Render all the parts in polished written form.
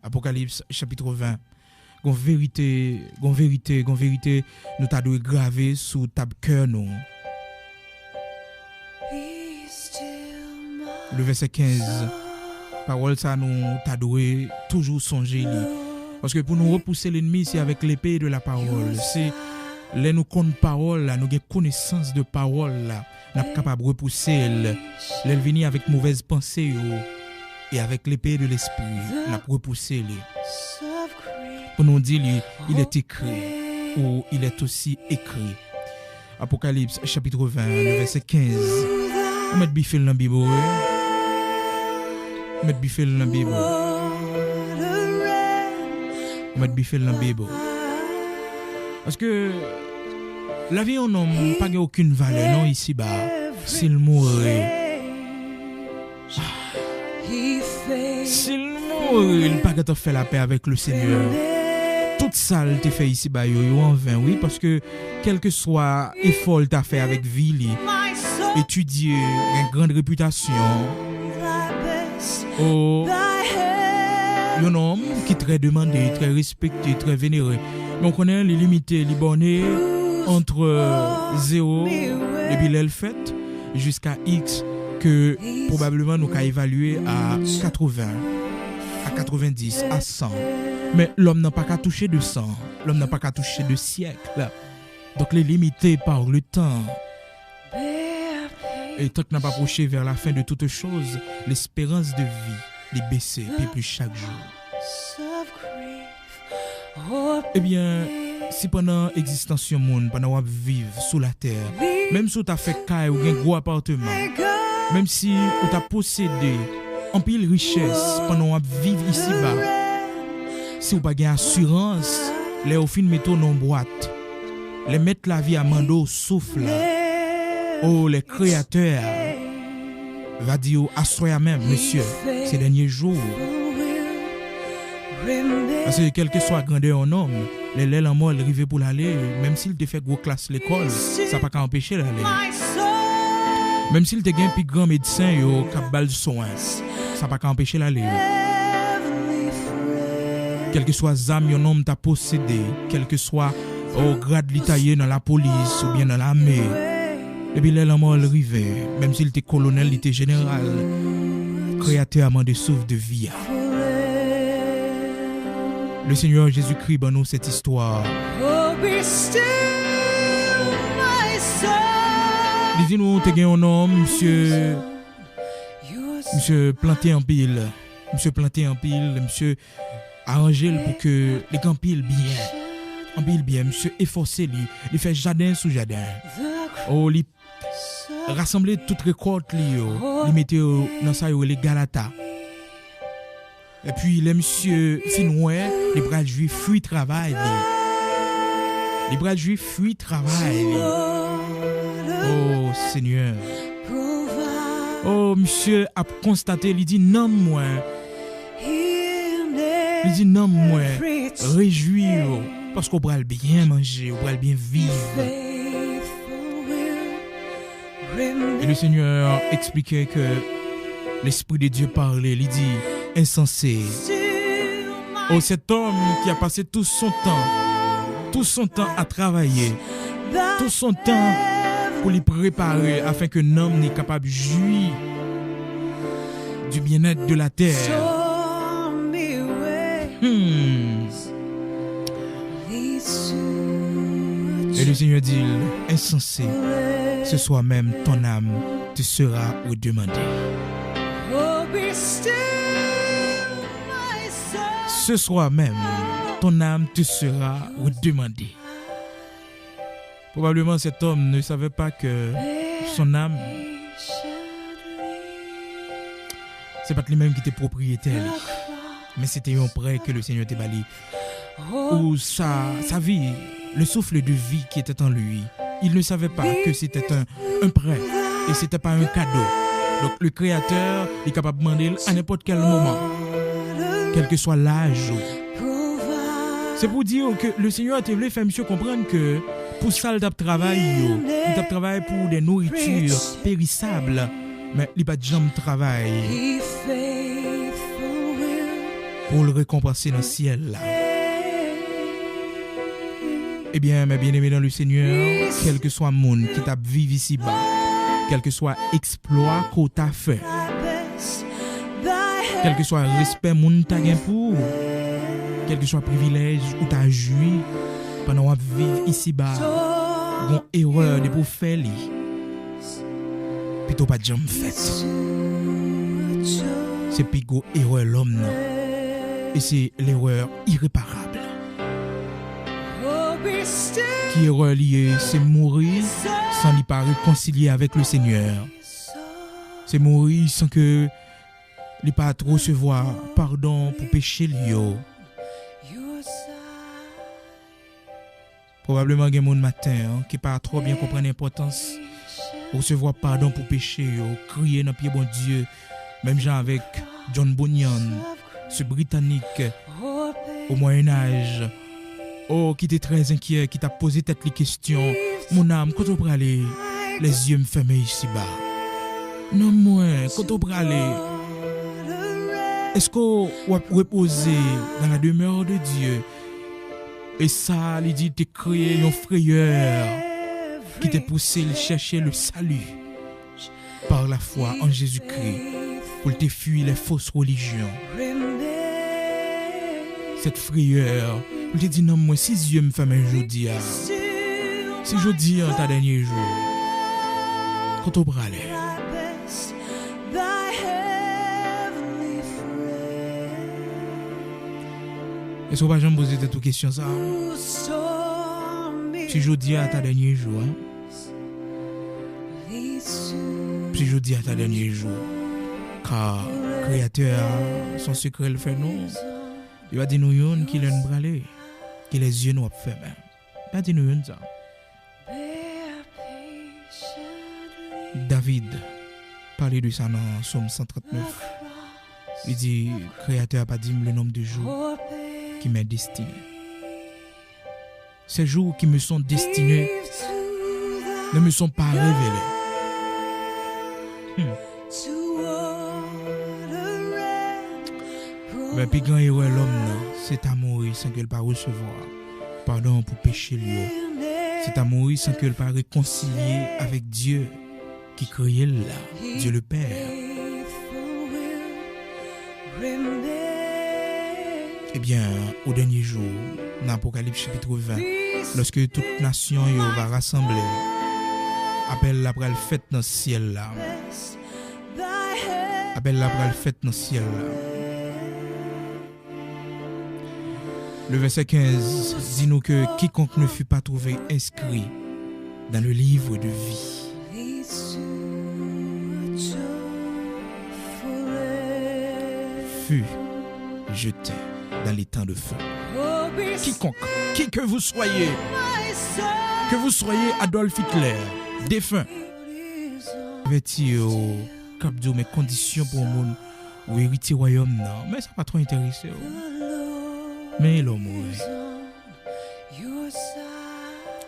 Apocalypse chapitre 20. Gon vérité, nous t'a dû graver sous table cœur nous. Le verset 15. Parole ça nous t'a dû toujours songer li. Parce que pour nous repousser l'ennemi, c'est avec l'épée de la parole. C'est là nous compte parole, là, nous avons connaissance de parole, là, nous sommes capables de repousser. Là, venir avec mauvaise pensée et avec l'épée de l'esprit, nous avons repoussé. Pour nous dire, il est écrit ou il est aussi écrit. Apocalypse chapitre 20, le verset 15. On met bifel dans la Bible. On met bifel dans la Bible. On met bifel dans la Bible. Parce que la vie en homme n'a pas aucune valeur, non, ici-bas. S'il mourait. S'il mourait, il n'a pas qu'à faire la paix avec le Seigneur. Toute ça, il t'a fait ici-bas, yo en vain, oui, parce que quel que soit effort t'a fait avec vie, étudier, une grande réputation, un homme qui est très demandé, très respecté, très vénéré. Mais on connaît les limités, les bornées entre 0 depuis l'elfette jusqu'à X que probablement nous avons évalué à 80, à 90, à 100. Mais l'homme n'a pas qu'à toucher de 100, l'homme n'a pas qu'à toucher de siècle. Donc les limités par le temps. Et tant que n'a pas approché vers la fin de toute chose, l'espérance de vie les baisser plus chaque jour. Eh bien, si pendant l'existence du monde, pendant qu'on vit sous la terre, même si tu as fait caille ou un gros appartement, même si tu as possédé en pile richesse pendant qu'on vit ici-bas, si vous n'avez pas d'assurance, les au fin mettre en boîte, les mettre la vie à mando souffle, oh les créateurs, va dire assoyez même, monsieur, ces derniers jours. Parce que quel que soit grandeur en homme, les lèvres en mort arrivent pour l'aller, même s'il te fait gros classe l'école, ça n'a pas qu'à empêcher d'aller. Même s'il te gagne plus grand médecin, yo cap bal soin, ça n'a pas qu'à empêcher d'aller. Quel que soit zam yon homme t'a possédé, quel que soit au grade l'itaillé dans la police ou bien dans l'armée, et puis l'homme mort arrivé, même s'il était colonel, il était général, créateur a demandé souffle de vie. Le Seigneur Jésus-Christ ben nous cette histoire. Dis-nous, t'es un homme, monsieur planté en pile, monsieur arrangé pour que les campils bien, monsieur efforcé lui, il fait jardin sous jardin. Oh, il rassembler toute récolte il mettait dans ça les Galata. Et puis les monsieur finoué, les bras juifs fuient travail. Les bras juifs fuient travail. Oh Seigneur. Oh monsieur a constaté, il dit non moi. Il dit non moi. Réjouir parce qu'on pourra bien manger, on pourra bien vivre. Et le Seigneur expliquait que l'Esprit de Dieu parlait, il dit insensé. Oh, cet homme qui a passé tout son temps à travailler, tout son temps pour lui préparer afin que l'homme n'est capable de jouir du bien-être de la terre. Et le Seigneur dit, insensé, ce soir même ton âme te sera redemandée. Ce soir même, ton âme te sera redemandée. Probablement cet homme ne savait pas que son âme, c'est pas lui-même qui était propriétaire, mais c'était un prêt que le Seigneur t'a bali. Ou sa vie, le souffle de vie qui était en lui, il ne savait pas que c'était un prêt et c'était pas un cadeau. Donc le Créateur est capable de demander à n'importe quel moment, quel que soit l'âge. C'est pour dire que le Seigneur a voulu faire monsieur comprendre que pour ça il travaille pour des nourritures périssables, mais il n'a pas de jamais travail. pour le récompenser dans le ciel là. Eh bien, mes bien-aimés dans le Seigneur, quel que soit le monde qui t'a vécu ici-bas, quel que soit exploit qu'on t'a fait, quel que soit respect moun t'a gain pour, quel que soit privilège ou t'a joui pendant qu'on vit ici-bas, une erreur de pour faire li, plutôt pas de jamais fait. C'est plus gros erreur l'homme non, et c'est l'erreur irréparable. Qui est relié, c'est mourir sans n'y pas réconcilier avec le Seigneur. C'est mourir sans que n'y pas trop recevoir pardon pour péché lié. Probablement il y a des gens matin qui pas trop bien comprendre l'importance de recevoir pardon pour péché, crier dans pied bon Dieu, même genre avec John Bunyan, ce Britannique au Moyen Âge. Oh, qui était très inquiet, qui t'a posé tête les questions. Mon âme, quand on peut aller, les yeux me fermés ici-bas. Non, moi, quand on peut aller, est-ce qu'on va reposer dans la demeure de Dieu? Et ça, il dit, t'es créé un frayeur qui t'a poussé à chercher le salut par la foi en Jésus-Christ pour te fuir les fausses religions. Cette frayeur, je te dis non, moi, si Dieu me fait un jeudi, si jeudi est ta dernier jour, quand on va aller, est-ce qu'on va jamais poser toute question ça? Si jeudi est ta dernier jour, si jeudi est ta dernier jour, car le Créateur, son secret le fait non. Il va dire nous qui l'ont bralé, qui les yeux nous fermés. Il va dire nous ça. David parlait de ça dans Somme 139. Il dit, Créateur n'a pas dit le nombre de jours qui m'est destiné. Ces jours qui me sont destinés ne me sont pas révélés. Mais puis quand il est l'homme, c'est à mourir sans qu'elle pas recevoir pardon pour péché lui. C'est à mourir sans qu'elle pas réconcilier avec Dieu qui créait là, Dieu le Père. Eh bien, au dernier jour, dans l'Apocalypse chapitre 20, lorsque toute nation va rassembler, appelle la pral fête dans le ciel là. Appelle la pral fête dans le ciel là. Le verset 15 dit-nous que quiconque ne fut pas trouvé inscrit dans le livre de vie fut jeté dans les temps de feu. Quiconque, qui que vous soyez Adolf Hitler, défunt, vêtu au cap de mes conditions pour mon ou héritier royaume, non, mais ça pas trop intéressé. Mais l'homme mourit.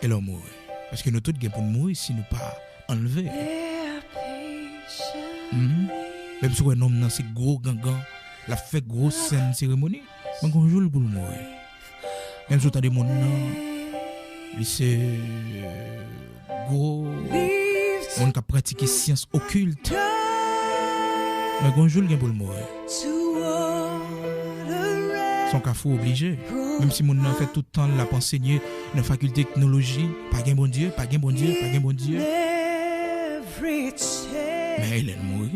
Et l'homme mourit. Parce que nous tous pour mourir si nous pas enlever. Même si un homme dans ces gros gangan, la fait grosse scène cérémonie, mais un jour pour mourir. Même si tu as des gens, c'est gros, on qui a pratiqué science occulte, mais un jour pour mourir. Son cafou obligé. Même si mon a fait tout le temps l'a enseigné dans la faculté de technologie, pas gain bon Dieu, pas gain bon Dieu, pas gain bon Dieu. Mais il est mort.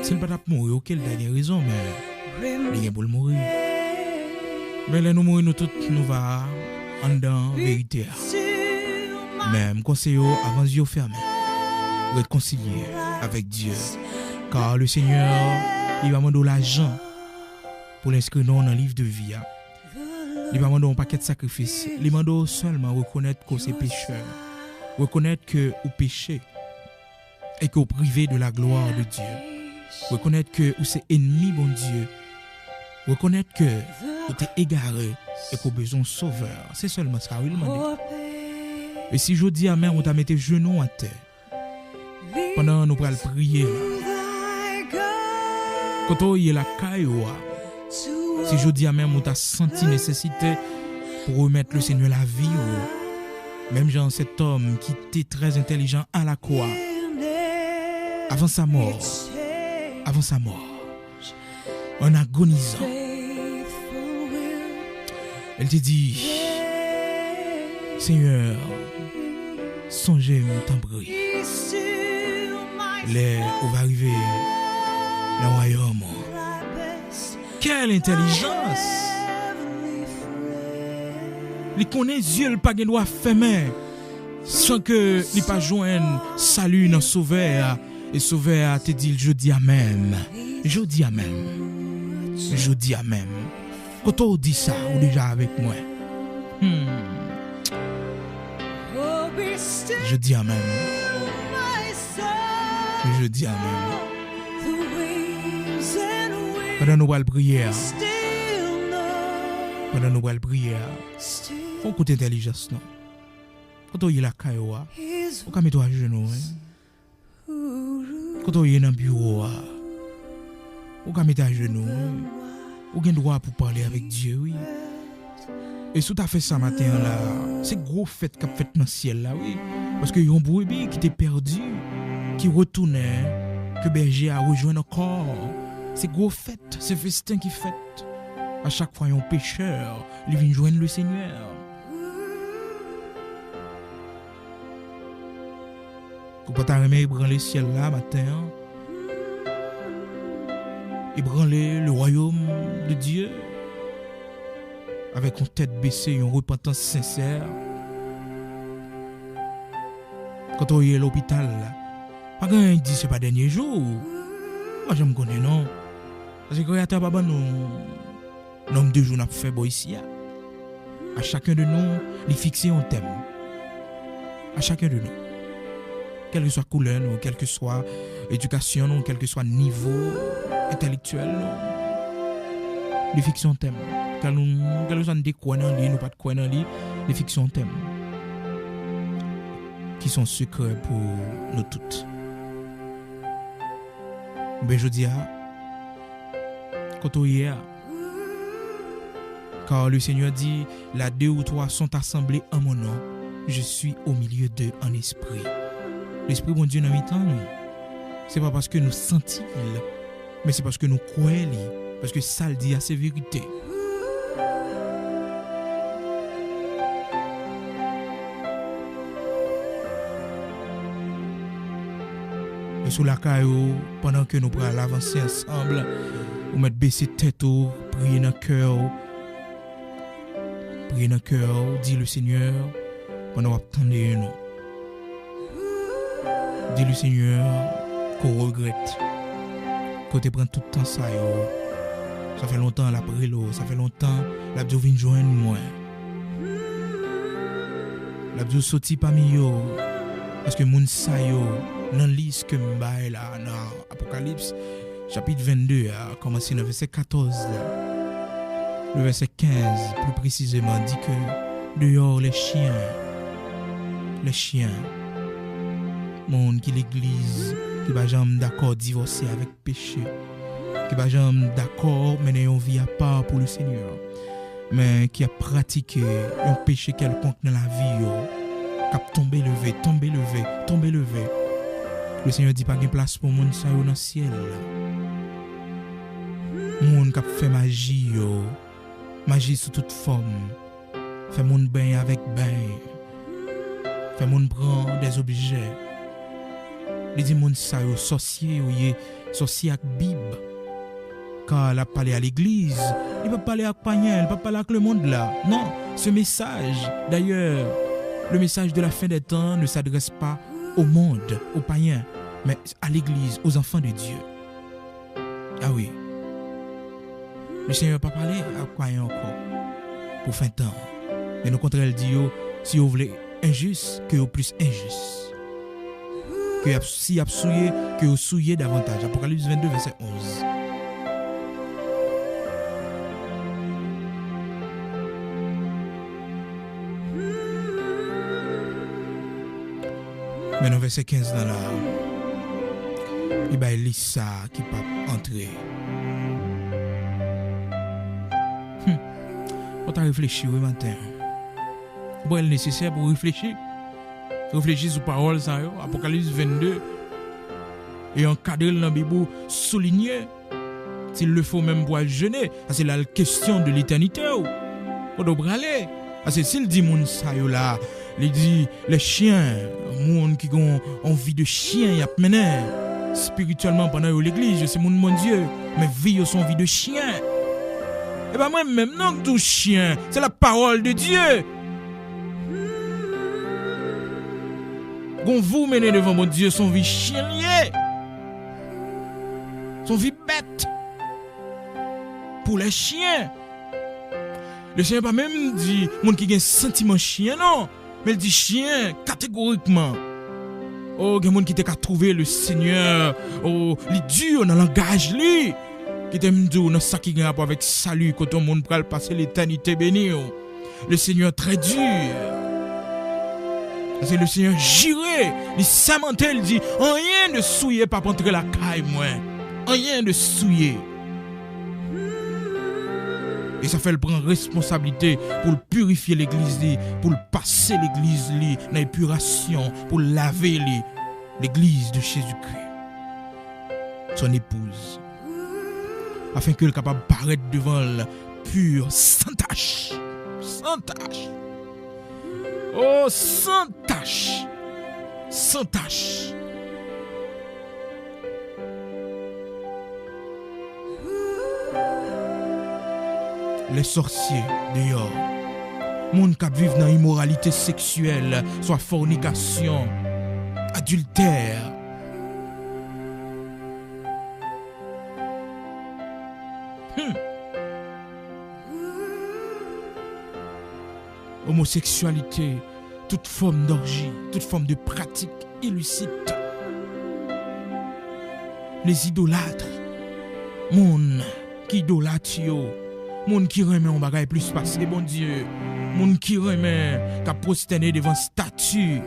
C'est pas mourir, auquel il a des raisons, mais il est pour mourir. Mais là nous mourir nous tous nous va en dedans vérité. Même conseil avant les yeux fermés, réconcilier avec Dieu, car le Seigneur il va demander l'argent pour l'inscrire dans le livre de vie. Il va demander un paquet de sacrifices. Il va demander seulement reconnaître que c'est pécheur. Reconnaître que vous péchez et que vous privez de la gloire de Dieu. Reconnaître que vous êtes ennemi, bon Dieu. Reconnaître que vous êtes égaré et que vous avez besoin de sauveur. C'est seulement ça, il m'a dit. Et si je dis à main, vous avez mis genoux à terre. Pendant nous allons prier. Quand on y est la caille, si je dis à même où tu as senti nécessité pour remettre le Seigneur la vie, même genre cet homme qui était très intelligent à la croix, avant sa mort, en agonisant, elle te dit, Seigneur, songez mon tambouille. On va arriver dans le royaume. Quelle intelligence! Il connaît Dieu, il pas de droit fermé sans que il pas joindre salut dans sauveur et sauveur te dit je dis amen. Je dis amen. Je dis amen. Quand on dit ça, on est déjà avec moi. Je dis amen. Je dis amen. Pendant nos prières, faut écouter l'intelligence, non? Quand on y est la caïoua, on peut mettre à genoux. Quand on y est dans le bureau, on peut mettre à genoux. On a le droit pour parler avec Dieu, oui. Et si tu as fait ça matin, là, c'est gros fête qu'a fait dans le ciel, là, oui. Parce qu'il y a un brebis qui était perdu, qui retournait, que berger a rejoint encore. C'est gros fête, c'est festin qui fête. À chaque fois, il y a un pécheur, il vient joindre le Seigneur. Pour pas t'arrêter, ébranler le ciel là, matin. Ébranler le royaume de Dieu. Avec une tête baissée, une repentance sincère. Quand on est à l'hôpital, pas quand il dit que ce n'est pas le dernier jour. Moi, je me connais, non. Parce que quand il y a pas nous, nombre de jours, nous avons fait ici. À chacun de nous, il fixe un thème. À chacun de nous. Quelle que soit la couleur, quelle que soit l'éducation, quel que soit le niveau intellectuel, il fixe un thème. Quand nous sommes des coins dans lui, nous pas de coins dans lui, les fictions thèmes qui sont secrets pour nous toutes. Ben je dis quand on y est, car le Seigneur dit, là 2 ou 3 sont assemblés en mon nom, je suis au milieu d'eux en esprit. L'esprit bon Dieu dans mi-temps, c'est pas parce que nous sentons, mais c'est parce que nous croyons, parce que ça le dit à ses vérités. Et sous la caillou, pendant que nous prenons avancer ensemble, nous mettons baisser tête, prier dans le cœur. Prier dans le cœur, dit le Seigneur, pendant qu'on attend nous. Dis le Seigneur qu'on regrette. Qu'on te prend tout le temps ça. Ça fait longtemps la brilo, ça fait longtemps la Dieu vient joindre moi. La Dieu sorti parmi yo parce que moun sa yo dans liste que m'baille là dans Apocalypse chapitre 22 a commencé dans verset 14 là. Le verset 15 plus précisément dit que dehors les chiens monde qui l'église qui va jamais d'accord divorcer avec péché, qui va jamais d'accord mener une vie à part pour le Seigneur, mais qui a pratiqué un péché quelconque dans la vie, qui a tombé levé. Le Seigneur dit pas de place pour monde ça dans le ciel. Monde qui a fait magie sous toute forme, fait monde bain avec bain, fait monde prendre des objets. Les démons ça yo sorcier avec Bible. Quand il a parlé à l'église, il ne peut pas parler avec païen, il ne peut pas parler avec le monde là. Non, ce message, d'ailleurs, le message de la fin des temps ne s'adresse pas au monde, aux païens, mais à l'église, aux enfants de Dieu. Ah oui. Le Seigneur n'a pas parlé avec païen encore pour fin de temps. Mais au contraire, il dit si vous voulez injuste, que vous plus injuste. Que si vous souillé, que vous souillez davantage. Apocalypse 22, verset 11. Mais dans verset 15 dans là, et ben c'est ça qui peut entrer. On t'a réfléchi le matin. Bon, il est nécessaire pour réfléchir. Réfléchir sur parole ça yo, Apocalypse 22 et encadrer dans la Bible souligner s'il le faut même pour jeûner, c'est la question de l'éternité. On doit aller. Parce que s'il dit moun ça yo là, il dit les chiens, moun qui ont envie de chien y a mené spirituellement pendant l'église, c'est mon Dieu, mais vie sont vie de chien. Et ben moi même non tout chien, c'est la parole de Dieu. Quand vous menez devant mon Dieu, son vie chien lié, son vie bête pour les chiens. Le Seigneur pas même dit monde qui a un sentiment chien non, mais il dit chien catégoriquement. Oh, il y a monde qui t'a trouvé le Seigneur, oh, il dur dans le langage lui, qui t'aime dire dans ça qui a rapport avec salut quand tout le monde peut passer l'éternité bénie. Le Seigneur très dur. C'est le Seigneur juré, il s'amentait, il dit rien de souiller pas pour entrer la caille moi. Rien de souiller. Et ça fait le prendre responsabilité pour le purifier l'église, pour le passer l'église dans l'épuration, pour laver l'église de Jésus-Christ, son épouse, afin qu'elle soit capable de paraître devant elle pure, sans tache. Sans tache. Oh, sans tache. Sans tache. Les sorciers dehors, monde qui vivent dans l'immoralité sexuelle, soit fornication, adultère. Homosexualité, toute forme d'orgie, toute forme de pratique illicite. Les idolâtres, monde qui idolâtre yo. Moun qui remet un bagay plus passé, bon Dieu. Moun qui remet, qui a prosterné devant statue.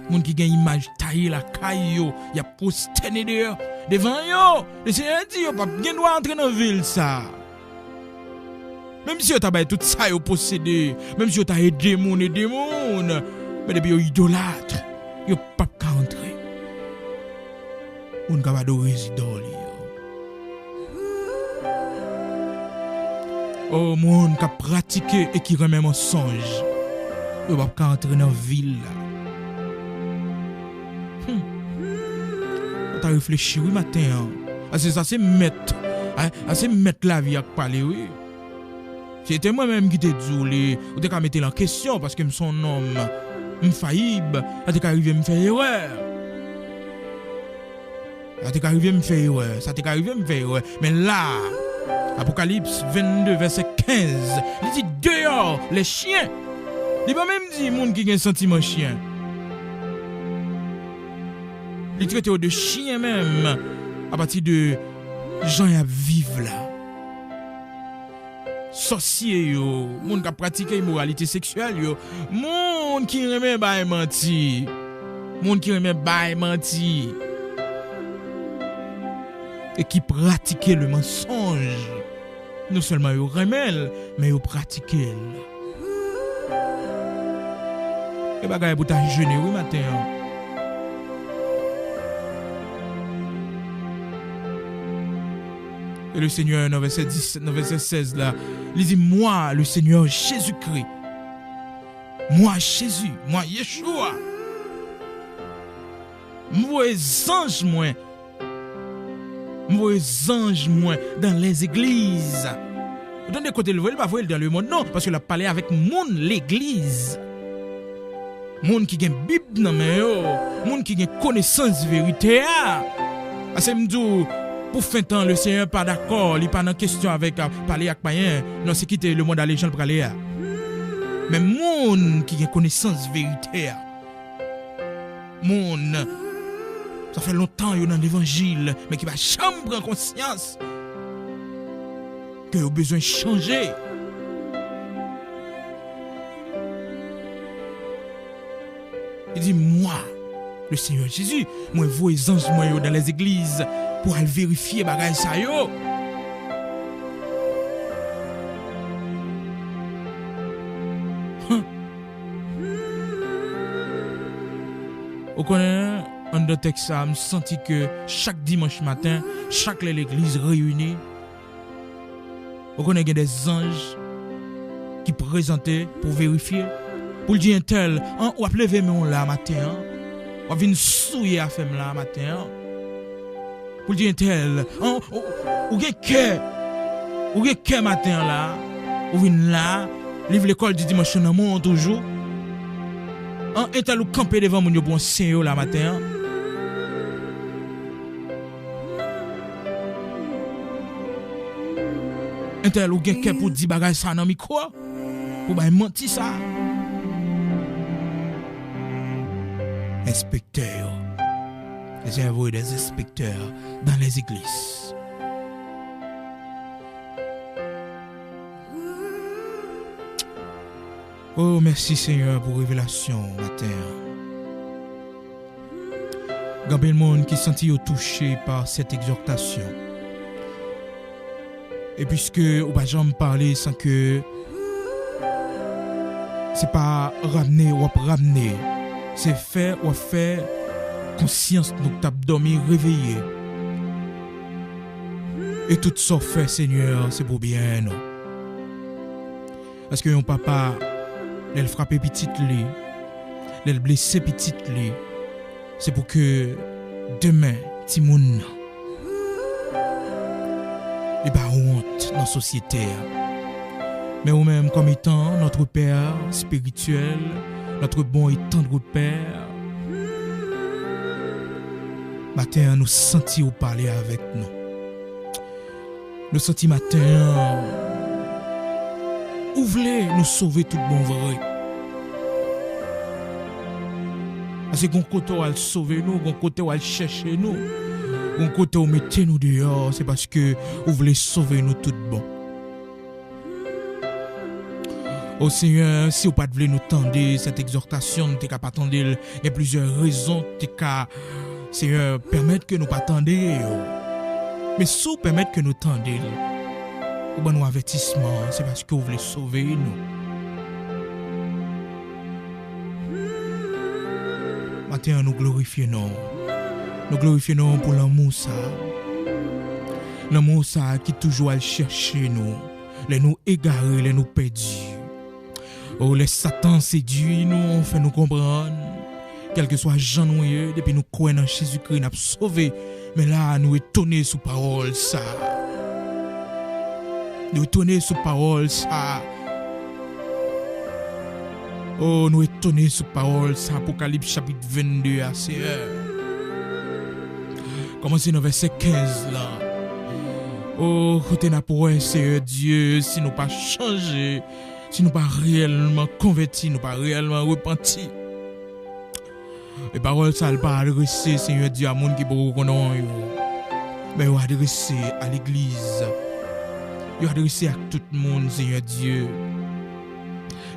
Moun qui gagne image taillée la caille yo, y a prosterné devant yo. Le Seigneur dit yo pas bien doit entrer dans la ville ça. Même si yo t'a bay tout ça yo possédé, même si yo t'a aidé moun, mais depuis yo idolâtre, yo pas qu'à entrer. Moun ka ba do résident li. Oh, monde qui a pratiqué et qui remet mensonge. Il va pas entrer dans la ville. Tu as réfléchi, oui, matin. C'est ça, c'est mettre. C'est mettre la vie à parler, oui. C'était moi-même qui t'ai dit, ou t'es qu'à mettre en question parce que je suis un homme infaillible. Tu t'es arrivé à me faire erreur. Tu t'es arrivé à me faire erreur. Ça t'est arrivé à me faire erreur. Mais là, Apocalypse 22, verset 15, il dit dehors les chiens. Il va même dire monde qui a un sentiment chien. Il traite de chien même à partir de gens qui vivent là. Sorciers yo, monde qui a pratiqué immoralité sexuelle yo, monde qui remet bail menti. Monde qui remet bail menti. Et qui pratique le mensonge. Non seulement ils remèlent, mais ils pratiquent. Et bagaille pour ta jeûner, oui, matin. Et le Seigneur, dans verset 17, dans verset 16, là, il dit, moi, le Seigneur Jésus-Christ, moi, Jésus, moi, Yeshua, moi, ange, moi, dans les églises. Vous donnez côté le voile, pas voile dans le monde, non, parce que la parlé avec monde l'église. Monde qui a une Bible dans main, monde qui a une connaissance vérité. C'est m'dou pour fin temps le Seigneur pas d'accord, il pas dans question avec parler avec païen, non c'est quitter le monde à l'échange pour aller. Mais monde qui a une connaissance vérité. Monde ça fait longtemps yo dans l'évangile, mais qui va jamais prendre conscience que yo besoin de changer. Il dit moi, le Seigneur Jésus. Moi, vous les anges moi dans les églises pour aller vérifier bagay ça yo. Vous connaissez, en de texte ça, je senti que chaque dimanche matin, chaque l'église réunie, vous connaissez des anges qui présentaient pour vérifier. Pour le dire un tel, on va lever mon là matin, on va venir souiller à femme là matin. Pour le dire un tel, ou gen que matin là, ou venir là, livre l'école du dimanche dans mon toujours. Un tel ou camper devant mon bon Seigneur là matin. Un tel ou gen que pour dire bagay ça dans micro. Pour ba mentir ça. Inspecteurs. J'ai envoyé des inspecteurs dans les églises. Oh, merci Seigneur pour révélation matin. Gambé le monde qui sentit touché par cette exhortation. Et puisque on va jamais parler sans que c'est pas ramener ou ramener, c'est faire ou faire conscience nous t'a dormi réveillé. Et tout ça fait Seigneur, c'est pour bien non. Parce que mon papa elle frappe petite li, elle blesse petite li. C'est pour que demain Timoun il pas honte dans la société. Mais ou même comme étant notre Père spirituel, notre bon et tendre Père, matin nous sentis ou parler avec nous. Nous sentis matin ou voulez nous sauver tout bon vrai. Parce que gon côté où sauver nous, gon côté où chercher nous, gon côté où mettre nous dehors, c'est parce que vous voulez sauver nous tout bon. Oh Seigneur, si vous pas voulez nous tendre cette exhortation, nous t'es capable attendre. Il y a plusieurs raisons t'es capable Seigneur permettre que nous pas tendre. Mais si vous permettre que nous tendre, ou bon avertissement, c'est parce que vous voulez sauver nous. Matin, nous glorifions. Nous glorifions pour l'amour ça. L'amour ça qui toujours à chercher nous. Les nous égarer, les nous perdus. Oh, les Satan séduit nous, on fait nous comprendre. Quel que soit Jean nous, depuis nous croyons en Jésus-Christ, nous avons sauvé. Mais là, nous étonnés sous parole ça. Nous étonnés sous parole ça. Oh, nous étonnés sous parole ça. Apocalypse chapitre 22 à Seigneur. Commencez dans verset 15 là. Oh, côté n'a pour Seigneur Dieu, si nous pas changé, si nous pas réellement convertis, nous pas réellement repentis. Les paroles ça pas adressées Seigneur Dieu à monde qui pour connaître. Mais on adressé à l'église. Il adressé à tout le monde, Seigneur Dieu,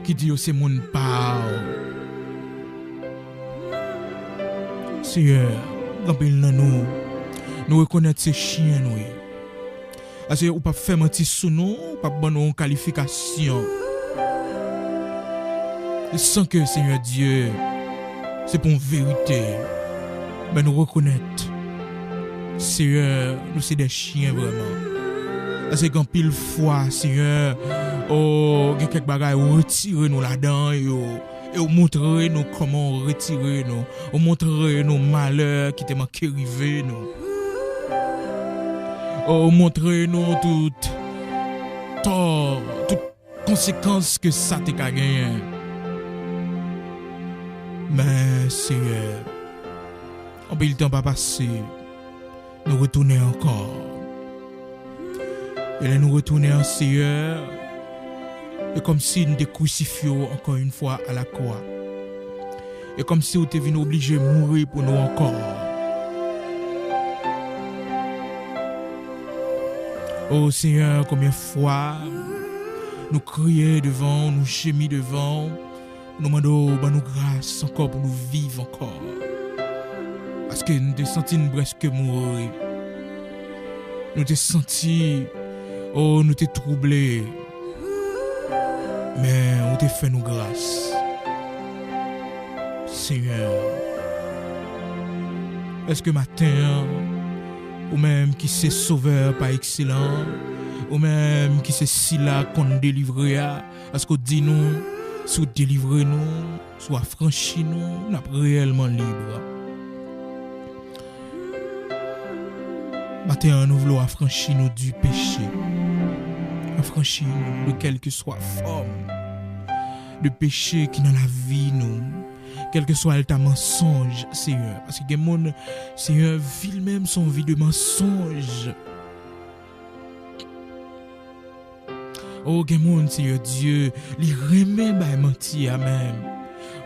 qui dit que c'est mon part. Seigneur, nous reconnaître ces chiens, nous. Parce que nous ne pouvons pas faire mentir sur nous, nous ne pouvons pas donner une qualification. Sans que, Seigneur Dieu, c'est pour une vérité. Mais nous reconnaître, Seigneur, nous sommes des chiens vraiment. Parce que quand pile fois, Seigneur, oh, il y a quelques bagages retirer nous là-dedans et montrer nous comment retirer nous, montrer nos malheurs qui te manquent arriver nous. Oh, montrer nous toutes tort, toutes conséquences que ça te gagné. Mais Seigneur, on peut le temps pas passer, nous retourner encore. Et là, nous retourner en Seigneur, et comme si nous te crucifions encore une fois à la croix. Et comme si nous étions obligés de mourir pour nous encore. Oh Seigneur, combien de fois nous crions devant, nous gémissons devant, nous demandons nous grâce encore pour nous vivre encore. Parce que nous te senti presque mourir. Nous te senti, oh, nous te troublé. Mais on te fait nous grâce. Seigneur. Est-ce que matin, ou même qui c'est sauveur par excellent, ou même qui c'est si là qu'on délivre, est-ce qu'on dit nous, soit délivrer nous, soit franchir nous, nous sommes réellement libres. Matin, nous voulons affranchir nous du péché. Affranchir nous de quelle que soit forme de péché qui dans la vie nous. Quel que soit le mensonge, Seigneur. Parce que les gens, Seigneur, vivent même son vie de mensonge. Oh, les gens, Seigneur Dieu, ils remet à mentir même.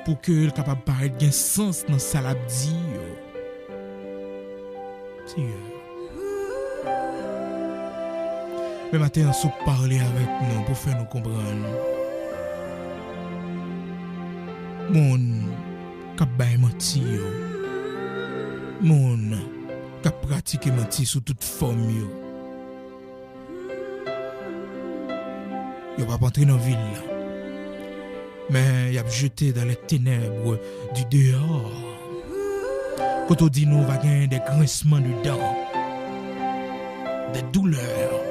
Pour que le capable de paraître un sens dans sa labdi. Seigneur. Mais maintenant, on se parler avec nous pour faire nous comprendre. Mon kap bay menti yo. Mon kap pratique menti sous toute forme yo. Yo pas entrer dans la ville là. Mais y a jeté dans les ténèbres du dehors. Quand on dit nous va gagner des grincements de dents, des douleurs.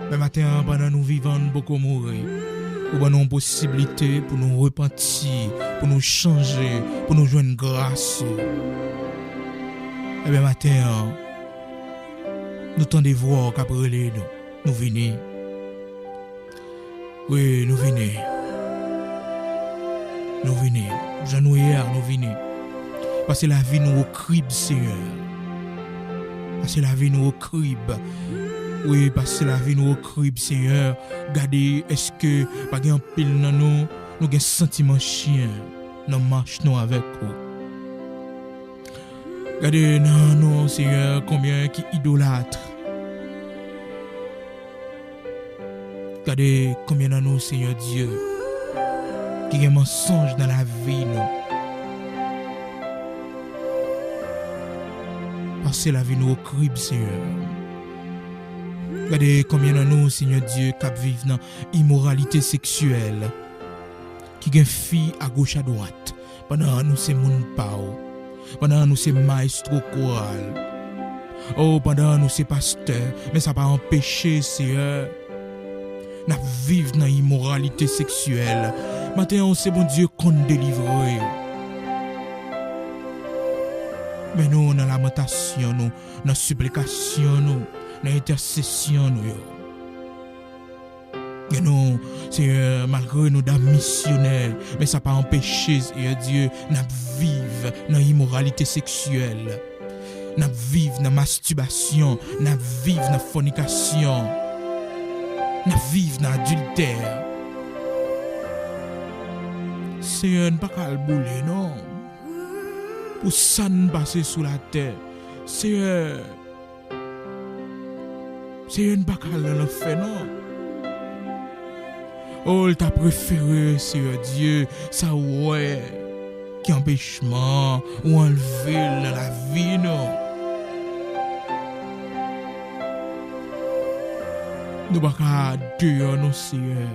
Mais matin pendant nous vivons beaucoup mourir. Ou ben une possibilité pour nous repentir, pour nous changer, pour nous joindre grâce. Eh bien matin, nous tendez voir qu'après nous venons. Oui, nous venons. Nous venons. Je nous hier, nous venons. Parce que la vie nous au crible, Seigneur. Parce que la vie nous au crible. Oui, parce que la vie nous au crible, Seigneur. Regardez, est-ce que, pas un pile dans nous, nous avons un sentiment chien, nous marchons avec vous. Regardez, non, Seigneur, combien qui idolâtre. Regardez, combien de nous, Seigneur Dieu, qui ont un mensonge dans la vie, nous. Parce que la vie nous au crible, Seigneur. Regardez combien de nous, Seigneur Dieu, qui vivent dans l'immoralité sexuelle, qui ont filles à gauche à droite. Pendant nous, c'est mon pao. Pendant nous, c'est maestro choral. Oh, pendant nous, c'est pasteur. Mais ça n'a pas empêché, Seigneur, de vivre dans l'immoralité sexuelle. Maintenant, c'est bon Dieu qu'on délivre. Mais nous, dans la lamentation, nous, dans la supplication, nous. Dans l'intercession, nous. Et nous, Seigneur, malgré nous d'âmes missionnaires, mais ça n'a pas empêché, Seigneur Dieu, de vivre dans l'immoralité sexuelle, de vivre dans la masturbation, de vivre dans la fornication, de vivre dans l'adultère. Seigneur, ne pas qu'à le bouler, non. Pour ça, ne passer sous la terre. Seigneur, c'est une bacal dans l'enfer, non? Oh, il t'a préféré, Seigneur Dieu, ça ouais, qui empêchement ou enlever dans la vie, non? Nous ne pouvons pas dehors, non, Seigneur.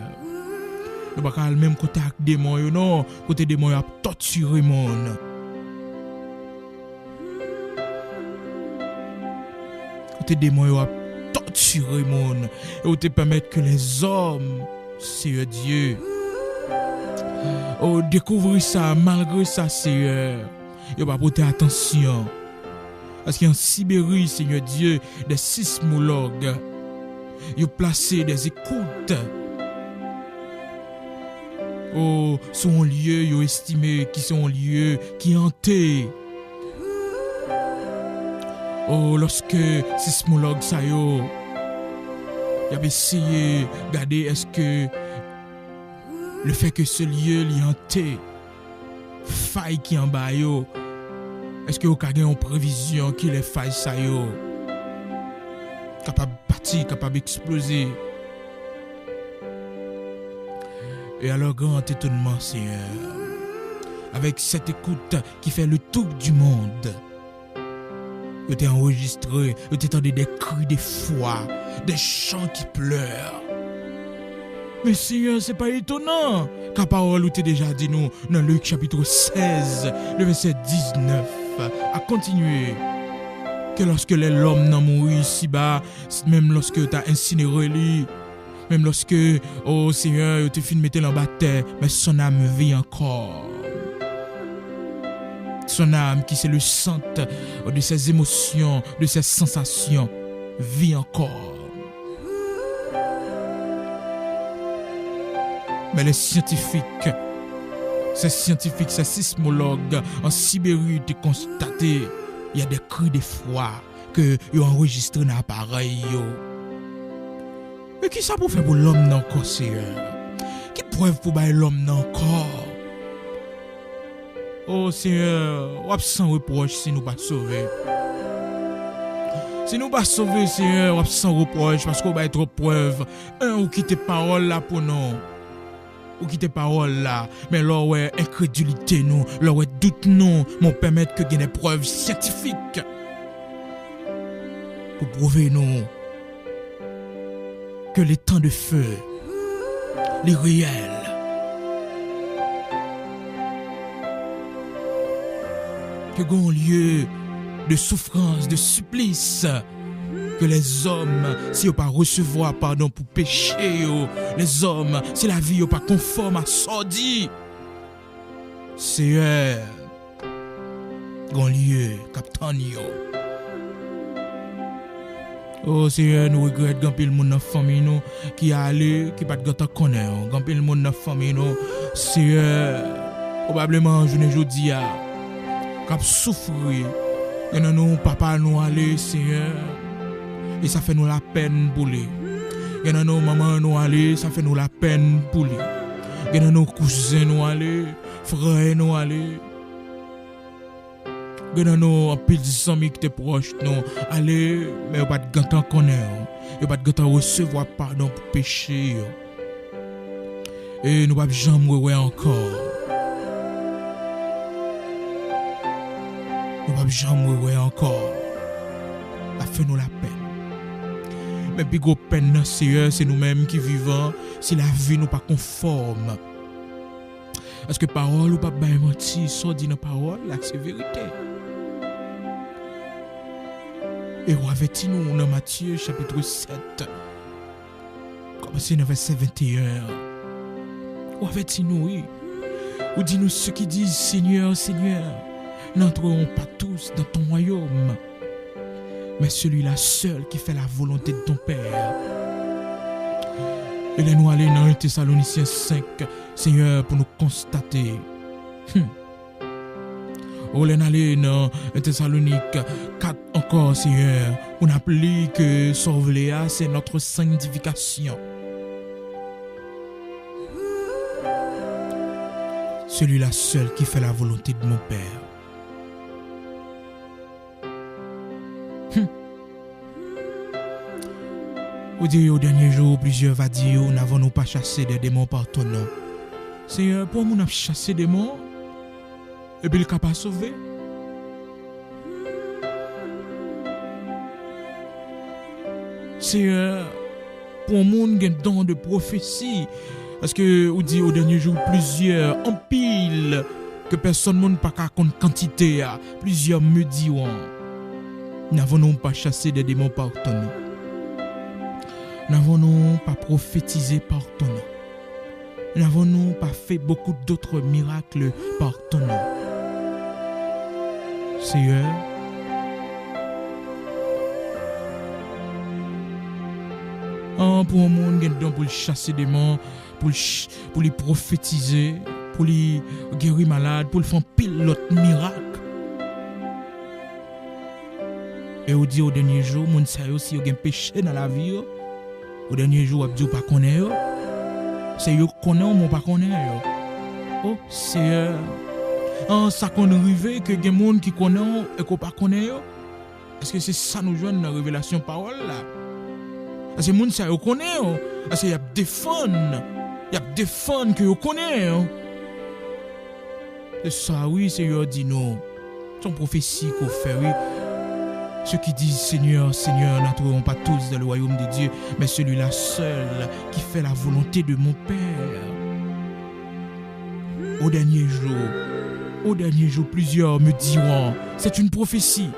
Nous ne pouvons pas le même côté avec des démons, non? Côté des démons, il a torturé mon. Côté des démons, il a torturer monde et te permettre que les hommes, Seigneur Dieu, découvrir ça. Malgré ça, Seigneur, il va porter attention parce qu'en Sibérie, Seigneur Dieu, des sismologues, ils ont placé des écoutes sur un lieu, ils ont estimé qu'ils sont un lieu qui est hanté. Lorsque sismologue ça yo, il a essayé de regarder est-ce que le fait que ce lieu li hanté, faille qui en bas yo, est-ce que vous avez une prévision que les failles ça yo capable de partir, capable d'exploser. Et alors grand étonnement, Seigneur, avec cette écoute qui fait le tour du monde. Vous t'es enregistré, vous t'entendez des cris de foi, des chants qui pleurent. Mais Seigneur, c'est pas étonnant, car parole où t'es déjà dit nous dans Luc chapitre 16, le verset 19, à continuer. Que lorsque l'homme n'a mouru ici-bas, même lorsque t'as incinéré lui, même lorsque, oh Seigneur, tu finis de mettre en bataille, mais son âme vit encore. Son âme, qui c'est le centre de ses émotions, de ses sensations, vit encore. Mais les scientifiques, ces sismologues en Sibérie ont constaté il y a des cris de foi que ils ont enregistrés dans l'appareil. Mais qui ça pour faire pour l'homme dans le corps, Seigneur? Qui preuve pour l'homme dans le corps? Oh Seigneur, on sans reproche si nous pas sauver. Si nous pas sauver, Seigneur, on sans reproche parce qu'on va être preuve. Ou quitter parole là pour nous. Ou quitter parole là, mais là ouais incrédulité nous, là ouais doute nous, m'ont permettre que des preuves scientifiques pour prouver nous que les temps de feu, les réels, que gon lieu de souffrance, de supplice, que les hommes, si ils pas recevoir pardon pour pécher, les hommes, si la vie n'est pas conforme à ça dit, Seigneur, gon lieu, capitaine yo. Oh Seigneur, nous regrettons grand pile monde dans famille nous qui a allé, qui pas de gâteau connaître, grand pile monde dans famille nous, Seigneur, probablement je ne jodi a cap souffrir. Et nous papa nous aller, Seigneur. Et ça fait nous la peine pour lui. Et nous maman nous aller, ça fait nous la peine pour lui. Et nous cousins nous aller, frères nous aller. Et nous en pile amis qui te proches nous aller, mais pas de gâteau connaître, et pas de gâteau recevoir pardon pour péché. Et nous pas jamais ouais encore. Nous pas jamais ouais encore. Ça fait nous la peine. Mais puis gros peine Seigneur, c'est nous-mêmes qui vivons si la vie nous pas conforme. Parce que parole ou pas ben menti, ça dit dans parole là c'est vérité. Et on avait nous dans Matthieu chapitre 7. Commencez dans verset 21. On avait nous oui. Ou dit nous ceux qui disent Seigneur, Seigneur, n'entreront pas tous dans ton royaume. Mais celui-là seul qui fait la volonté de ton Père. Et nous aller dans 1 Thessaloniciens 5, Seigneur, pour nous constater. On est allé dans 1 Thessalonique 4 encore, Seigneur, pour nous appeler que sauver c'est notre sanctification. Celui-là seul qui fait la volonté de mon Père. Au dernier jour, plusieurs va dire, n'avons-nous pas chassé des démons par ton nom. Seigneur, pour nous, nous avons chassé des démons, et puis le cap a sauvé. Seigneur, pour nous, nous avons un don de prophétie, parce que, vous dit au dernier jour, plusieurs, en pile, que personne ne peut pas compte quantité, plusieurs me diront, n'avons-nous pas chassé des démons par ton nom. N'avons-nous pas prophétisé par ton nom? N'avons-nous pas fait beaucoup d'autres miracles par ton nom? Seigneur, pour un monde qui est pour chasser des démons, pour les prophétiser, pour les guérir malades, pour les faire pile l'autre miracle. Et on dit au dernier jour, mon sait aussi qu'il y a un péché dans la vie. Au dernier jour, on dit pas connaître. C'est yo connaît ou pas connaître. Oh, Seigneur. Ça qu'on arrive que des gens qui connaissent et qui pas connaissent. Est-ce que c'est ça nous joindre dans la révélation parole là? Parce que les gens qui connaissent, parce qu'il y a des fans que vous connaissez. C'est ça, oui, Seigneur, dis-nous. Son prophétie qu'on fait, oui. Ceux qui disent Seigneur, Seigneur, n'entreront pas tous dans le royaume de Dieu, mais celui-là seul qui fait la volonté de mon Père. Au dernier jour, plusieurs me diront, c'est une prophétie.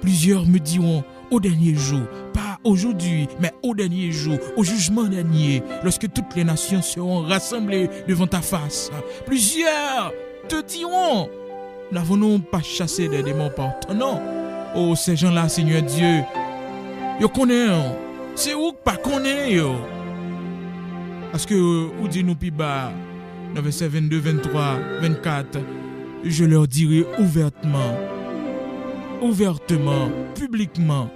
Plusieurs me diront, au dernier jour, pas aujourd'hui, mais au dernier jour, au jugement dernier, lorsque toutes les nations seront rassemblées devant ta face. Plusieurs te diront, n'avons-nous pas chassé des démons par ton nom? Oh, ces gens-là, Seigneur Dieu, yo connaissent, c'est où pas connaît yo. Parce que, ou dit nous plus bas, dans verset 22, 23, 24, je leur dirai ouvertement, publiquement,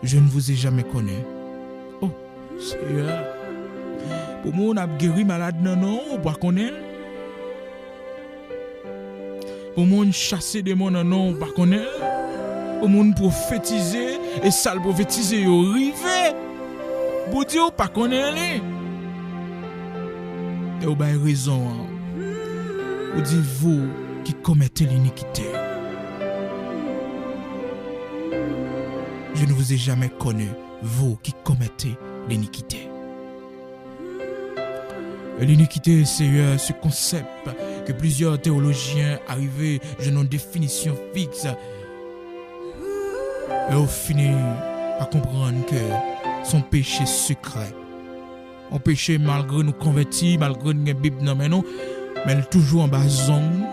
je ne vous ai jamais connu. Oh, Seigneur, pour moi, on a guéri malade, non, on pas connaître. Pour moi, on chasse des démons, non, on pas connaître. Pour moi, on prophétiser, et ça le prophétiser, yo rive. Pour dire, on pas connaître. Et vous avez raison. Vous dites, vous qui commettez l'iniquité. Je ne vous ai jamais connu, vous qui commettez l'iniquité. L'iniquité, c'est ce concept que plusieurs théologiens arrivés, je n'ai une définition fixe. Et au fini à comprendre que son péché secret. On péché malgré nous convertis, malgré nous Bible dans mais elle toujours en bas zone.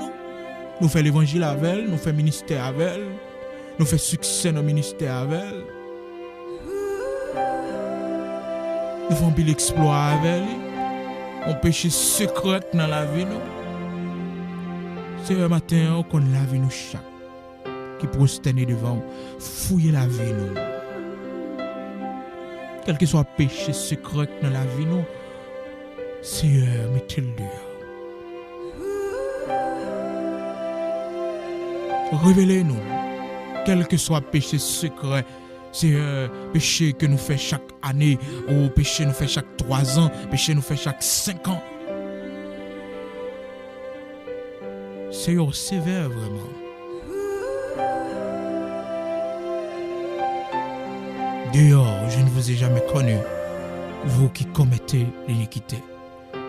Nous fait l'évangile avec elle, nous fait ministère avec elle, nous fait succès dans le ministère avec elle. Nous faisons pile exploit avec elle. On péché secret dans la vie nous. C'est un matin qu'on la vie nous chaque qui prosterne devant, fouiller la vie nous. Quel que soit le péché secret dans la vie, nous, Seigneur, mettez-le dehors. Révélez-nous, quel que soit le péché secret, c'est un péché que nous faisons chaque année, ou péché nous fait chaque 3 ans, péché nous fait chaque 5 ans. Seigneur, sévère vraiment. Dehors, je ne vous ai jamais connu, vous qui commettez l'iniquité.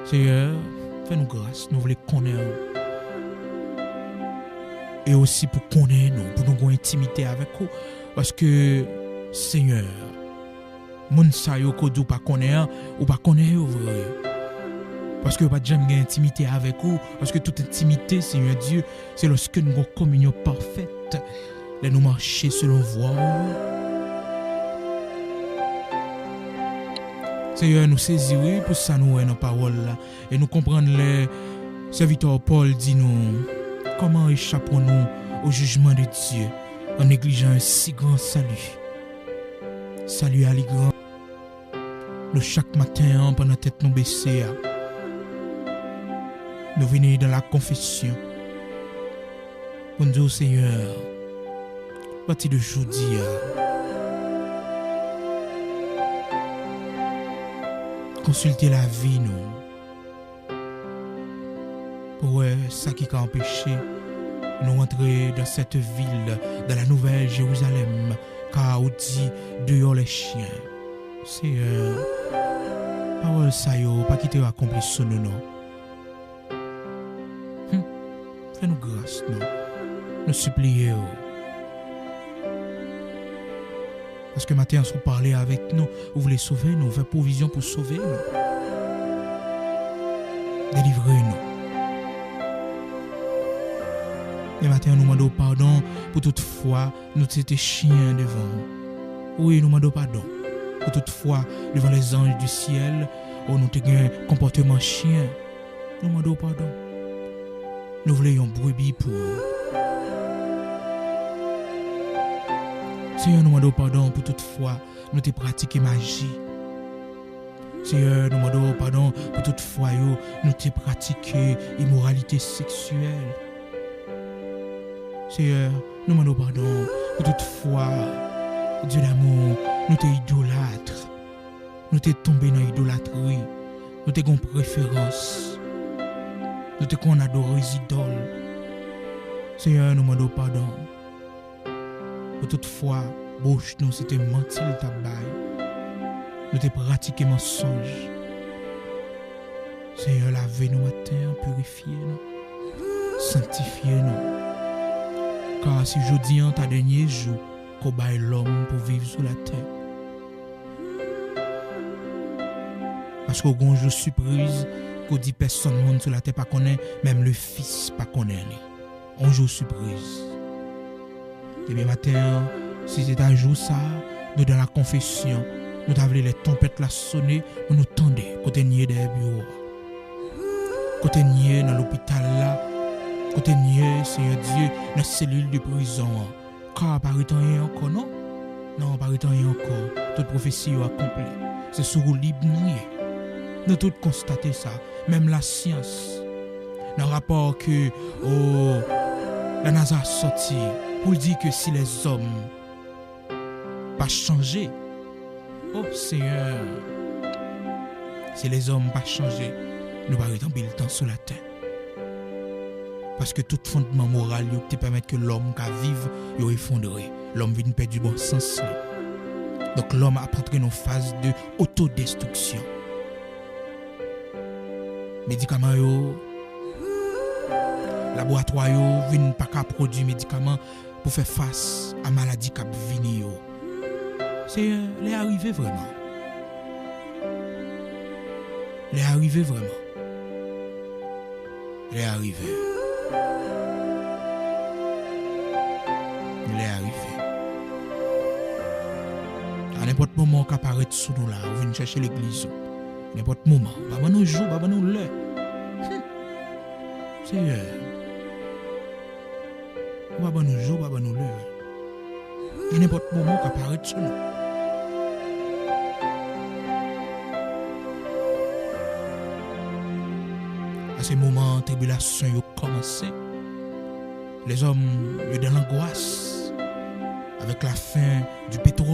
Seigneur, fais-nous grâce, nous voulons connaître. Et aussi pour connaître nous, pour nous avoir intimité avec vous. Parce que, Seigneur, moun sa yo ko dou pas connaître, ou pas connaître vrai. Parce que pas jamais une intimité avec vous. Parce que toute intimité, Seigneur Dieu, c'est lorsque nous avons une communion parfaite. Là, nous marcher selon voie. Seigneur, nous saisir pour ça nous nos paroles là et nous comprendre les serviteurs Paul dit nous comment échappons-nous au jugement de Dieu en négligeant un si grand salut. Salut à l'igran. Nous chaque matin pendant tête nous baisser nous venons dans la confession. Pour nous dire Seigneur, partir de aujourd'hui consulter la vie nous pour ça qui a empêché nous entrer dans cette ville, dans la nouvelle Jérusalem, car on dit dehors les chiens. Seigneur, parole ça yo pas quitter accomplir son nom. Fais-nous grâce nous supplions. Parce que matin, on parler avec nous, vous voulez sauver nous, faire provision pour sauver nous. Délivrez-nous. Et matin, nous demandons pardon pour toute fois nous étions chiens devant. Oui, nous demandons pardon pour toute fois devant les anges du ciel, où nous avons un comportement chien. Nous demandons pardon. Nous voulons un brebis pour vous. Seigneur, nous demandons pardon pour toute fois nous avons pratiqué magie. Seigneur, nous demandons pardon pour toute fois nous avons pratiqué immoralité sexuelle. Seigneur, nous demandons pardon pour toute fois, Dieu d'amour, nous sommes idolâtres. Nous sommes tombés dans l'idolâtrie. Nous avons une préférence. Nous te qu'on adore les idoles. Seigneur, nous demandons pardon. Pour toutefois, bouche nous, c'était mentir le tabac. Nous te pratiqué mensonge. Seigneur, lavez-nous matin, purifiez-nous, sanctifiez-nous. Car si je dis en ta dernier jour, qu'on baille l'homme pour vivre sur la terre. Parce qu'au grand jour surprise, qu'on dit personne monde sur la terre pas connaît, même le fils pas connaît. On joue surprise. Et bien matin, si c'est un jour ça, nous dans la confession, nous avons les tempêtes la sonner, nous nous tendons côté nier des bureaux. Côté nier dans l'hôpital là, côté nier, Seigneur Dieu, dans la cellule de prison. Car par rien encore, non? Non, par rien encore. Toute prophétie est accomplie. C'est sur le libre nier. Nous tous constatons ça. Même la science. Dans le rapport que la NASA a sorti pour dire que si les hommes pas changé, oh Seigneur, si les hommes pas changé, nous allons tomber le temps sur la terre. Parce que tout fondement moral te permet que l'homme qui vive est effondré. L'homme vient perdre du bon sens. Donc l'homme a entré dans une phase de autodestruction. Médicaments, laboratoire, viennent pas qu'à produire médicaments pour faire face à la maladie qui vient. C'est les arrivés vraiment. Les arrivés vraiment. Les arrivés. Il est arrivé. À n'importe moment qu'on apparaît sous nous là, on vient chercher l'église. N'importe moment, baba nous joue, baba nous l'est. Seigneur. Baba nous joue, baba nous l'est. À n'importe moment qu'on apparaît sous nous. À ces moments, tribulation a commencé. Les hommes sont dans l'angoisse avec la fin du pétrole.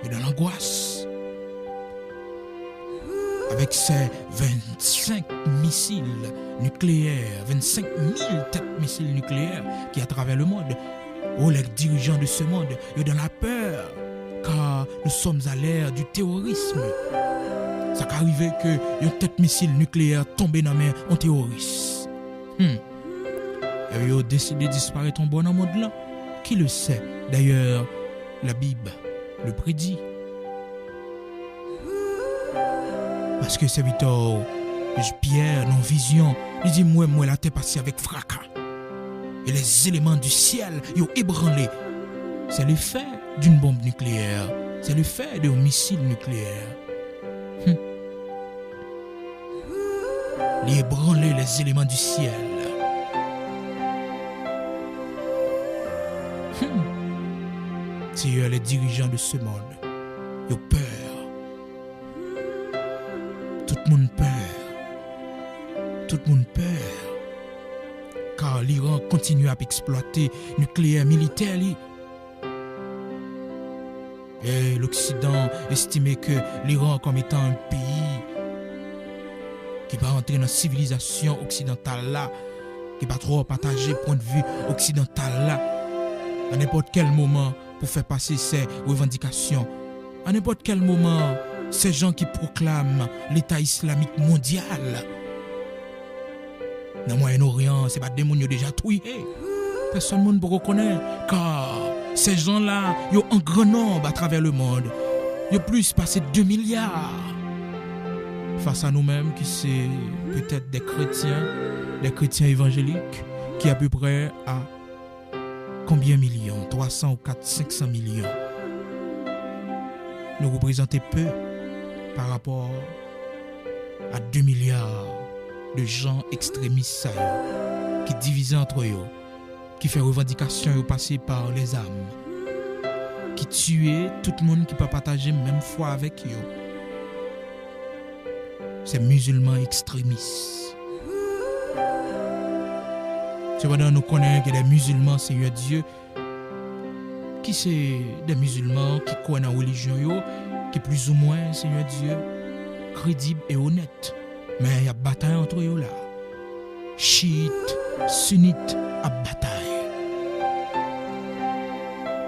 Ils sont dans l'angoisse avec ces 25 missiles nucléaires, 25 000 têtes missiles nucléaires qui à travers le monde. Oh, les dirigeants de ce monde sont dans la peur car nous sommes à l'ère du terrorisme. Ça peut arriver que une tête missile nucléaire tombe dans les mains en terroriste. Et ils ont décidé de disparaître en bon dans le monde là. Qui le sait? D'ailleurs, la Bible le prédit. Parce que c'est Victor Pierre, dans vision, il dit moi la terre passée avec fracas. Et les éléments du ciel, ils ont ébranlé. C'est l'effet d'une bombe nucléaire. C'est l'effet d'un missile nucléaire. Il a ébranlé les éléments du ciel. C'est les dirigeants de ce monde. Ils ont peur. Tout le monde peur. Tout le monde peur. Car l'Iran continue à exploiter le nucléaire militaire. Et l'Occident estimait que l'Iran comme étant un pays qui va entrer dans la civilisation occidentale là, qui va trop partager point de vue occidental là, à n'importe quel moment pour faire passer ses revendications, à n'importe quel moment, ces gens qui proclament l'État islamique mondial. Dans le Moyen-Orient, c'est pas des gens qui ont déjà tué. Personne ne peut reconnaître, car ces gens-là, ils ont un grand nombre à travers le monde. Ils ont plus passé 2 milliards. Face à nous-mêmes, qui c'est peut-être des chrétiens évangéliques, qui à peu près à combien millions? 300 ou 500 millions. Nous représentons peu par rapport à 2 milliards de gens extrémistes qui divisent entre eux, qui font revendication et passer par les âmes, qui tuent tout le monde qui peut partager même foi avec eux. Ces musulmans extrémistes. Cependant, nous connaissons que des musulmans, Seigneur Dieu, qui c'est des musulmans qui croient dans la religion, qui plus ou moins, Seigneur Dieu, crédibles et honnêtes. Mais il y a bataille entre eux là. Chiites, sunnites, à bataille.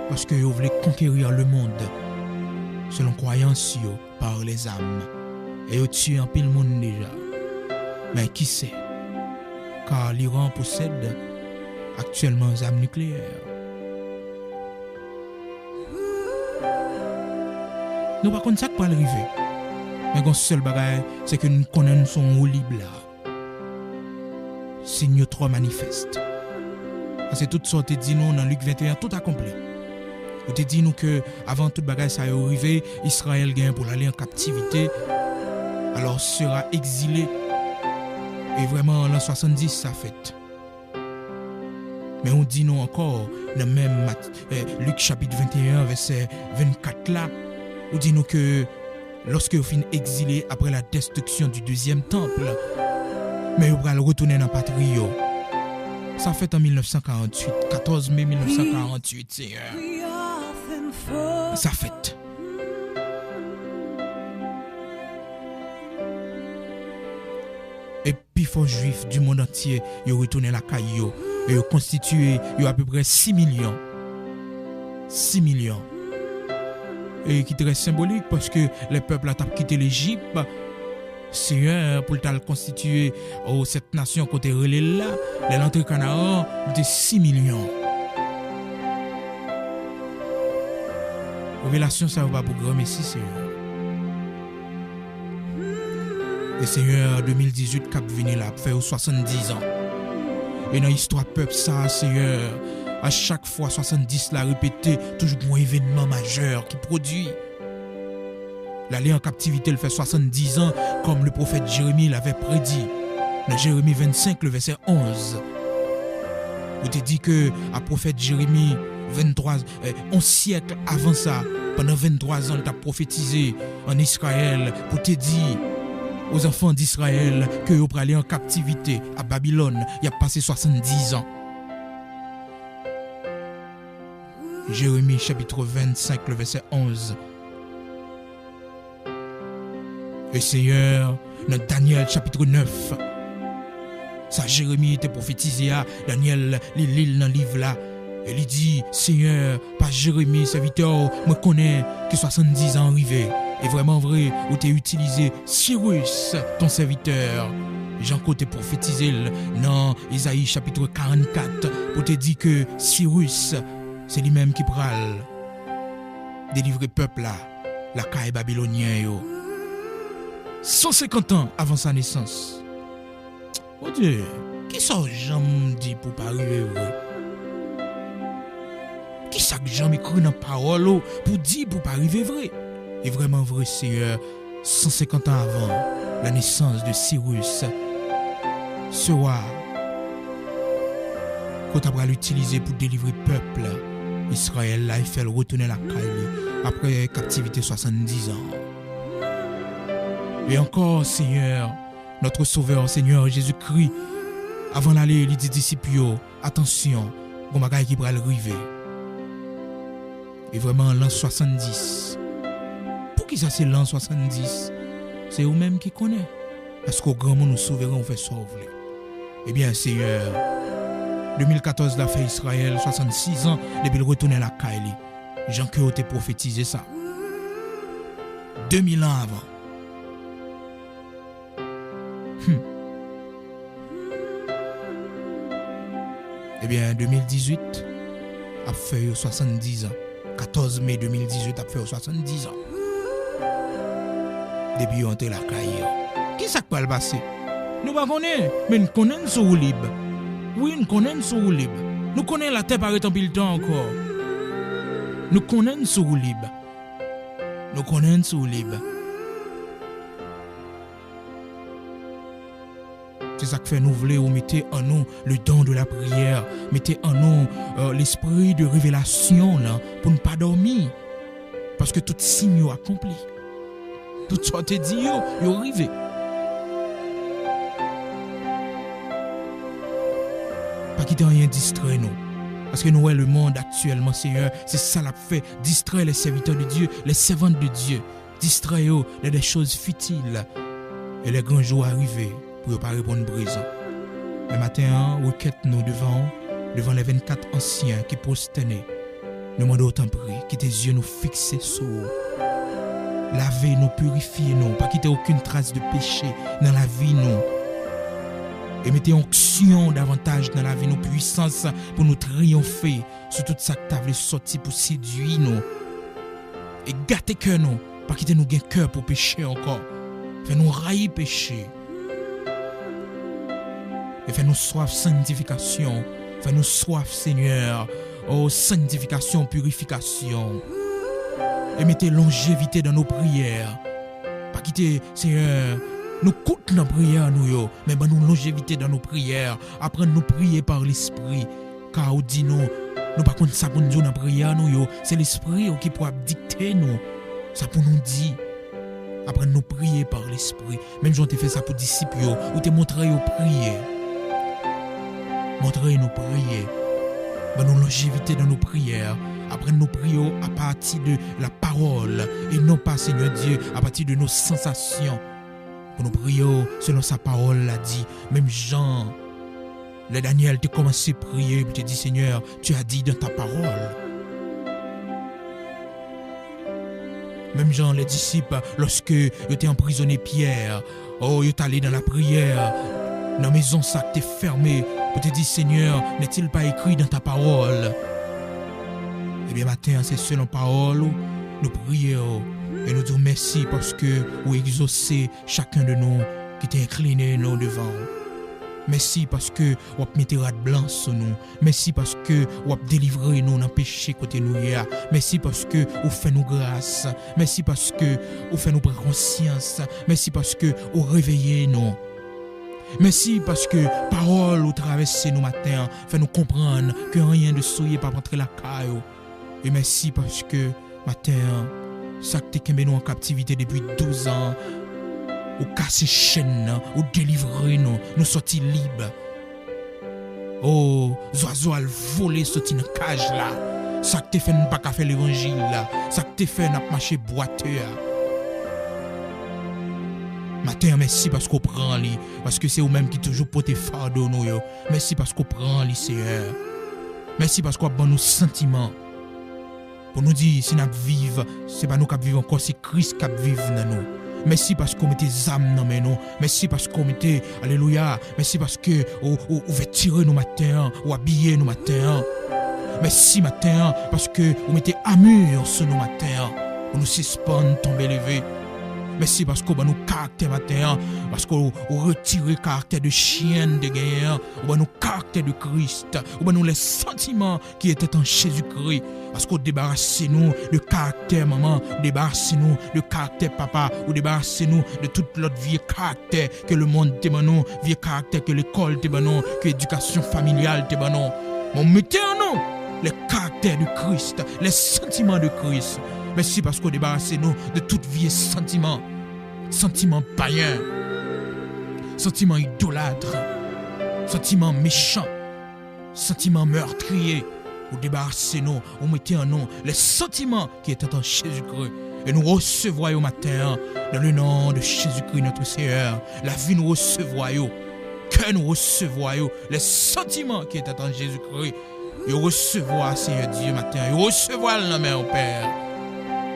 Parce que vous voulez conquérir le monde selon croyance par les âmes. Et vous tuez un pile monde déjà. Mais qui sait? Car l'Iran possède actuellement des armes nucléaires. Nous par contre ça qui peut arriver. Mais le seul bagage, c'est que nous connaissons son libre là. Signe trop manifeste. C'est tout ça te dit nous dans Luc 21 tout accompli. On te dit nous que avant tout bagage ça est arrivé, Israël gagne pour aller en captivité. Alors sera exilé. Et vraiment l'an 70 ça fait. Mais on dit nous encore dans même Luc chapitre 21 verset 24 là, on dit nous que lorsque vous finissez exilé après la destruction du deuxième temple, mais vous allez retourner dans la patrie. Ça fait en 1948, 14 mai 1948, Seigneur. Ça fait. Et puis, les juifs du monde entier, ils retournent la caillou. Et ils constituent à peu près 6 millions. 6 millions. Et qui est très symbolique parce que les peuples ont quitté l'Égypte. Seigneur, pour le constituer cette nation côté relais là, l'entrée Canaan, de 6 millions. Révélation, ça va pour grand Messie, Seigneur. Le Seigneur 2018 cap venu là, fait 70 ans. Et dans l'histoire peuple ça, Seigneur, à chaque fois 70 l'a répété, toujours un événement majeur qui produit. L'aller en captivité, il fait 70 ans, comme le prophète Jérémie l'avait prédit. Dans Jérémie 25, le verset 11. Où te dit que à prophète Jérémie 11 siècles avant ça, pendant 23 ans, il a prophétisé en Israël pour te dire aux enfants d'Israël que vous allez aller en captivité à Babylone. Il a passé 70 ans. Jérémie chapitre 25, le verset 11. Et Seigneur, dans Daniel chapitre 9, ça Jérémie était prophétisé à Daniel, il lit dans le livre là. Et il dit, Seigneur, pas Jérémie, serviteur, me connaît que 70 ans arrivé. Et vraiment vrai, où tu as utilisé Cyrus, ton serviteur. Jean-Claude t'es prophétisé dans Isaïe chapitre 44 pour te dire que Cyrus, c'est lui-même qui pral délivrer peuple là, la caille babylonien yo. 150 ans avant sa naissance. Oh Dieu, qui ça j'aime dit pour pas arriver vrai? Qui ça que j'aime écrit dans parole pour dire pour pas arriver vrai? Et vraiment vrai, Seigneur, 150 ans avant la naissance de Cyrus, ce roi, qu'on a l'utiliser pour délivrer le peuple, Israël, là, il fait retourner la caille après captivité 70 ans. Et encore, Seigneur, notre Sauveur, Seigneur Jésus-Christ, avant d'aller, il dit disciples, attention, bon bagage qui va arriver. Et vraiment, l'an 70. Pour qui ça c'est l'an 70? C'est vous-même qui connaissez. Parce qu'au grand monde, nous souverains, on fait sauver. Eh bien, Seigneur, 2014, la fait Israël, 66 ans, depuis le retourner à la Kaili. Jean-Claude t'a prophétisé ça. 2000 ans avant. Eh bien, 2018 a fait 70 ans. 14 mai 2018 a fait 70 ans. Depuis on était la caille. Qui ça peut le passer? Nous ne connaissons pas, mais nous connaissons sur libre. Oui, nous connaissons sur libre. Nous connaissons la terre par étant pile temps encore. Nous connaissons sur libre. Nous connaissons sur libre. C'est ça que fait nous voulons mettre en nous le don de la prière, mettez en nous l'esprit de révélation là, pour ne pas dormir. Parce que tout signe est accompli. Tout ça te dit, yo arrivé. Pas quitter rien distrait nous. Parce que nous voyons le monde actuellement, Seigneur, c'est ça l'a fait, distraire les serviteurs de Dieu, les servantes de Dieu, distraire eux de des choses futiles. Et les grands jours arrivés pour ne pas répondre présent. Le matin, requête nous devant les 24 anciens qui prosternaient. Nous demandons autant prier, qui tes yeux nous fixés sur eux. Lavez nous, purifiez nous, pas quitter aucune trace de péché dans la vie nous. Et mettez onction davantage dans la vie nous, puissance pour nous triompher sur toute ça que tu avais sorti pour séduire nous. Et gâtez cœur nous, pas quitter nous gain cœur pour pécher encore. Fais-nous railler péché. Et fais-nous soif sanctification. Fais-nous soif, Seigneur. Oh, sanctification, purification. Et mettez longévité dans nos prières. Pas quitter, Seigneur, nous coûte nos prières, nous, mais ben nous longévité dans nos prières. Apprendre nous prier par l'esprit. Car on dit nous pas contre ça pour nous dire dans la prière, nous, c'est l'esprit qui pourra dicter nous. Ça pour nous dire. Apprendre nous prier par l'esprit. Même si on te fait ça pour disciples, ou te montrer au prier. Montrer nous prier. Ben nous longévité dans nos prières. Apprendre nous prier à partir de la parole. Et non pas, Seigneur Dieu, à partir de nos sensations. Pour nous prier selon sa parole l'a dit. Même Jean, le Daniel, tu commencé à prier. Et tu dis, Seigneur, tu as dit dans ta parole. Même Jean, les disciples, lorsque ils étaient emprisonnés Pierre, oh, ils étaient allés dans la prière. Dans la maison, ça t'est fermé. Pour te dire, Seigneur, n'est-il pas écrit dans ta parole? Eh bien, matin, c'est selon parole, nous prions et nous disons merci parce que vous exaucez chacun de nous qui t'est incliné nous devant. Merci parce que vous mettez rade blanc sur nous. Merci parce que vous délivré nous dans le péché côté nous. Merci parce que vous faites nous grâce. Merci parce que vous faites nous prendre conscience. Merci parce que vous réveillez nous. Merci parce que parole ou traverser nous matin fait nous comprendre que rien de souillé pas rentrer la caille. Et merci parce que matin ça que t'es nous en captivité depuis 12 ans ou casser chaîne ou délivrer nous sortir libres. Oh, oiseaux al voler sortir dans cage là. Ça que t'es fait nous pas qu'à faire l'évangile là. Ça que t'es fait n'a pas marcher boiteux. Matin, merci parce qu'on prend lui. Parce que c'est vous-même qui toujours porte fardeau nous. Merci parce qu'on prend lui, Seigneur. Merci parce qu'on a nos sentiments. Pour nous dire, si nous vivons, c'est pas nous qui vivons encore, c'est Christ qui vive dans nous. Merci parce qu'on met des âmes dans nous. Merci parce qu'on met, alléluia. Merci parce que vous vêtirez nous matin, ou habillez nous matin. Merci matin parce que vous mettez armure sur nous matin. Pour nous suspendre, tomber, lever. Merci parce qu'on a nos caractères matin, parce qu'on retire le caractère de chienne de guerre, on a nos caractères de Christ, on a nous les sentiments qui étaient en Jésus-Christ, parce qu'on débarrasse nous de caractère maman, débarrasse nous de caractère papa, ou débarrasse nous de toute l'autre vieux caractère que le monde te banon, vieux caractère que l'école te banon, que l'éducation familiale te banon. On mettez en nous les caractères de Christ, les sentiments de Christ. Merci parce qu'on débarrasse nous de tout vieux sentiments. Sentiments païens. Sentiments idolâtres. Sentiments méchants. Sentiments meurtriers. Vous débarrassez nous, vous mettez en nous les sentiments qui étaient en Jésus-Christ. Et nous recevons au matin, dans le nom de Jésus-Christ notre Seigneur. La vie nous recevons. Que nous recevons les sentiments qui étaient en Jésus-Christ. Et recevons, Seigneur Dieu, matin. Et recevons le nom, au Père.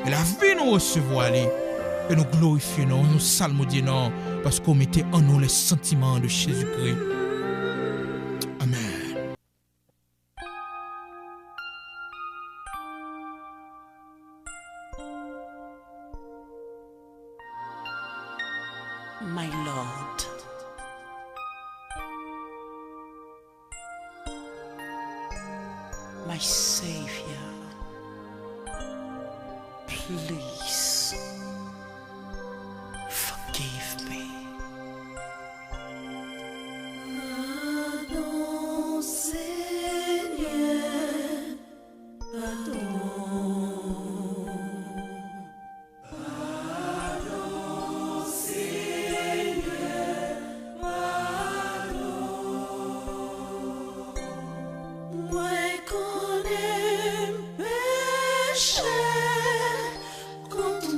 Et la vie nous recevons, et nous glorifions, nous salmodions, parce qu'on mettait en nous les sentiments de Jésus-Christ. Amen. My Lord, my Savior, please forgive me. Pardon, Seigneur, pardon. Pardon, Seigneur, pardon. Moi qu'on aime péché contre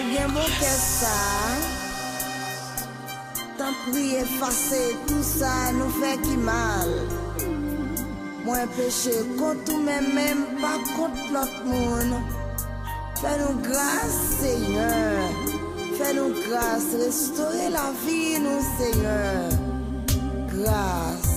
ou bien bon qu'est ça? Tant pis effacer tout ça nous fait qui mal. Moi péché contre nous-mêmes, pas contre l'autre monde. Fais-nous grâce, Seigneur. Fais-nous grâce, restaurer la vie, nous, Seigneur. Grâce.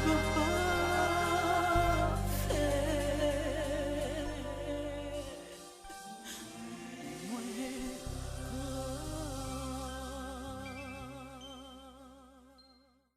Don't